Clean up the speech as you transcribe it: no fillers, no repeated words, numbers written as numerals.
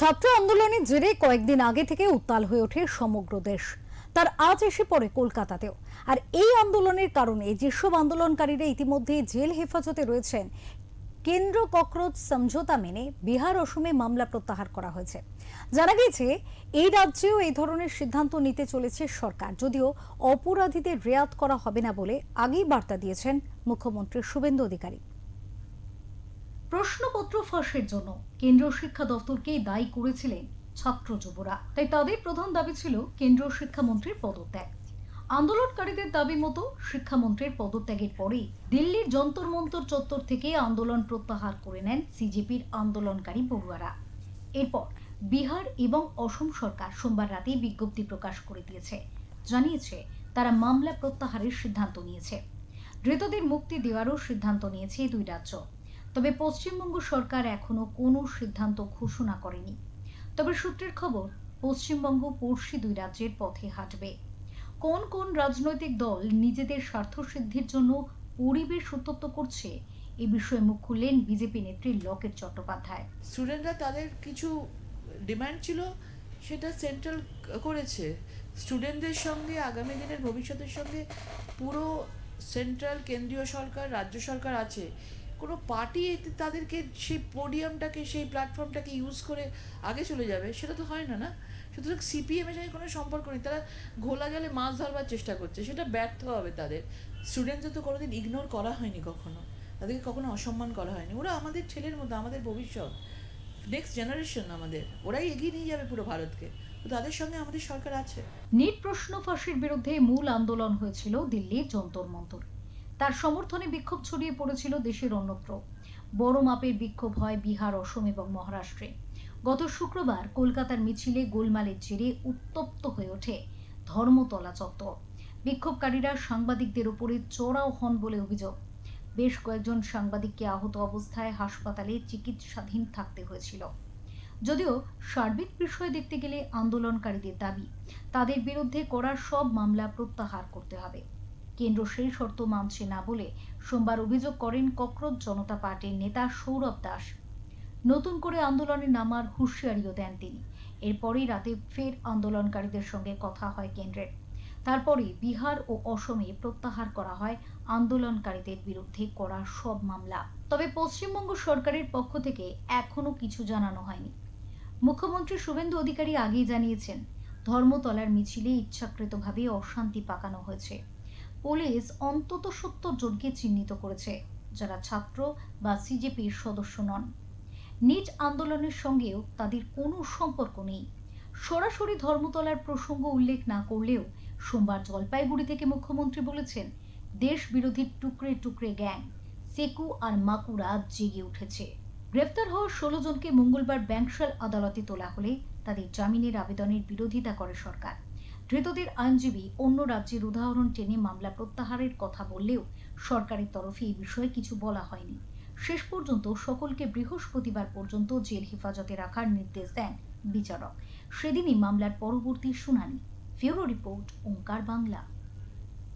ছাত্র আন্দোলনের জেরে কয়েকদিন আগে থেকে উত্তাল হয়ে ওঠে সমগ্র দেশ। তার আজ এসে পড়ে কলকাতাতেও। আর এই আন্দোলনের কারণে যেসব আন্দোলনকারীরা ইতিমধ্যে জেল হেফাজতে রয়েছেন, কেন্দ্র ককরোচ সমঝোতা মেনে বিহার অসমে মামলা প্রত্যাহার করা হয়েছে। জানা গেছে এই রাজ্যেও এই ধরনের সিদ্ধান্ত নিতে চলেছে সরকার, যদিও অপরাধীদের রেয়াত করা হবে না বলে আগেই বার্তা দিয়েছেন মুখ্যমন্ত্রী শুভেন্দু অধিকারী। প্রশ্নপত্র ফাঁসের জন্য কেন্দ্রীয় শিক্ষা দপ্তরকেই দায়ী করেছিলেন ছাত্র যুবরা। তাই তাদের প্রধান দাবি ছিল কেন্দ্রীয় শিক্ষামন্ত্রীর পদত্যাগ। আন্দোলনকারীদের দাবি মতো শিক্ষামন্ত্রীর পদত্যাগের পরেই দিল্লির যন্তর মন্তর চত্বর থেকে আন্দোলন প্রত্যাহার করে নেন সিজেপির আন্দোলনকারী পড়ুয়ারা। এরপর বিহার এবং অসম সরকার সোমবার রাতে বিজ্ঞপ্তি প্রকাশ করে দিয়েছে, জানিয়েছে তারা মামলা প্রত্যাহারের সিদ্ধান্ত নিয়েছে। ধৃতদের মুক্তি দেওয়ারও সিদ্ধান্ত নিয়েছে দুই রাজ্য। তবে পশ্চিমবঙ্গ সরকার এখনো কোনো সিদ্ধান্ত ঘোষণা করেনি। তবে সূত্রের খবর, পশ্চিমবঙ্গ পড়শি দুই রাজ্যের পথে হাঁটবে। কোন কোন রাজনৈতিক দল নিজেদের স্বার্থ সিদ্ধির জন্য পরিবেশ উত্তপ্ত করছে, এ বিষয়ে মুখ খুললেন বিজেপি নেত্রী লকেট চট্টোপাধ্যায়। স্টুডেন্টরা তাদের কিছু ডিমান্ড ছিল, সেটা সেন্ট্রাল করেছে। স্টুডেন্টদের সঙ্গে আগামী দিনের ভবিষ্যতের সঙ্গে পুরো সেন্ট্রাল, কেন্দ্রীয় সরকার, রাজ্য সরকার আছে। কোনো পার্টি তাদেরকে সেই পোডিয়ামটাকে, সেই প্ল্যাটফর্মটাকে ইউজ করে আগে চলে যাবে, সেটা তো হয় না। না, সুতরাং সিপিএমের সঙ্গে কোনো সম্পর্ক নেই। তারা ঘোলা জলে মাছ ধরবার চেষ্টা করছে, সেটা ব্যর্থ হবে তাদের। স্টুডেন্টদের তো কোনোদিন ইগনোর করা হয়নি, কখনো তাদেরকে কখনো অসম্মান করা হয়নি। ওরা আমাদের ছেলের মতো, আমাদের ভবিষ্যৎ, নেক্সট জেনারেশন আমাদের। ওরাই এগিয়ে নিয়ে যাবে পুরো ভারতকে। তো তাদের সঙ্গে আমাদের সরকার আছে। নিট প্রশ্ন ফাঁসের বিরুদ্ধে মূল আন্দোলন হয়েছিল দিল্লির যন্তর মন্তর। তার সমর্থনে বিক্ষোভ ছড়িয়ে পড়েছিল দেশের অন্যত্র। বড় মাপের বিক্ষোভ হয় বিহার, অসম এবং মহারাষ্ট্রে। গত শুক্রবার কলকাতার মিছিলে গোলমালের জেরে উত্তপ্ত হয়ে ওঠে ধর্মতলা চত্বর। বিক্ষোভকারীরা সাংবাদিকদের উপরে চড়াও হন বলে অভিযোগ। বেশ কয়েকজন সাংবাদিককে আহত অবস্থায় হাসপাতালে চিকিৎসাধীন থাকতে হয়েছিল। যদিও সার্বিক বিষয় দেখতে গেলে আন্দোলনকারীদের দাবি, তাদের বিরুদ্ধে করা সব মামলা প্রত্যাহার করতে হবে। কেন্দ্র সেই শর্ত মানছে না বলে সোমবার অভিযোগ করেন ককরোচ জনতা পার্টির নেতা সৌরভ দাস। নতুন করে আন্দোলনে নামার হুঁশিয়ারিও দেন তিনি। এরপরই রাতে ফের আন্দোলনকারীদের সঙ্গে কথা হয় কেন্দ্রের। তারপরে বিহার ও অসমে প্রত্যাহার করা হয় আন্দোলনকারীদের বিরুদ্ধে করা সব মামলা। তবে পশ্চিমবঙ্গ সরকারের পক্ষ থেকে এখনো কিছু জানানো হয়নি। মুখ্যমন্ত্রী শুভেন্দু অধিকারী আগেই জানিয়েছেন, ধর্মতলার মিছিলে ইচ্ছাকৃতভাবে অশান্তি পাকানো হয়েছে। পুলিশ অন্তত ৭০ জনকে চিহ্নিত করেছে, যারা ছাত্র বা সিজেপির সদস্য নন। নিজ আন্দোলনের সঙ্গেও তাদের কোনো সম্পর্ক নেই। সরাসরি ধর্মতলার প্রসঙ্গ উল্লেখ না করলেও সোমবার জলপাইগুড়ি থেকে মুখ্যমন্ত্রী বলেছেন, দেশ বিরোধী টুকরে টুকরে গ্যাং সেকু আর মাকুরা জেগে উঠেছে। গ্রেফতার হওয়া ১৬ জনকে মঙ্গলবার ব্যাংশাল আদালতে তোলা হলে তাদের জামিনের আবেদনের বিরোধিতা করে সরকার। ধৃতদের আইনজীবী অন্য রাজ্যের উদাহরণ টেনে মামলা প্রত্যাহারের কথা বললেও সরকারের তরফে এই বিষয়ে কিছু বলা হয়নি। শেষ পর্যন্ত সকলকে বৃহস্পতিবার পর্যন্ত জেল হেফাজতে রাখার নির্দেশ দেন বিচারক। সেদিনই মামলার পরবর্তী শুনানি। ব্যুরো রিপোর্ট, ওঙ্কার বাংলা।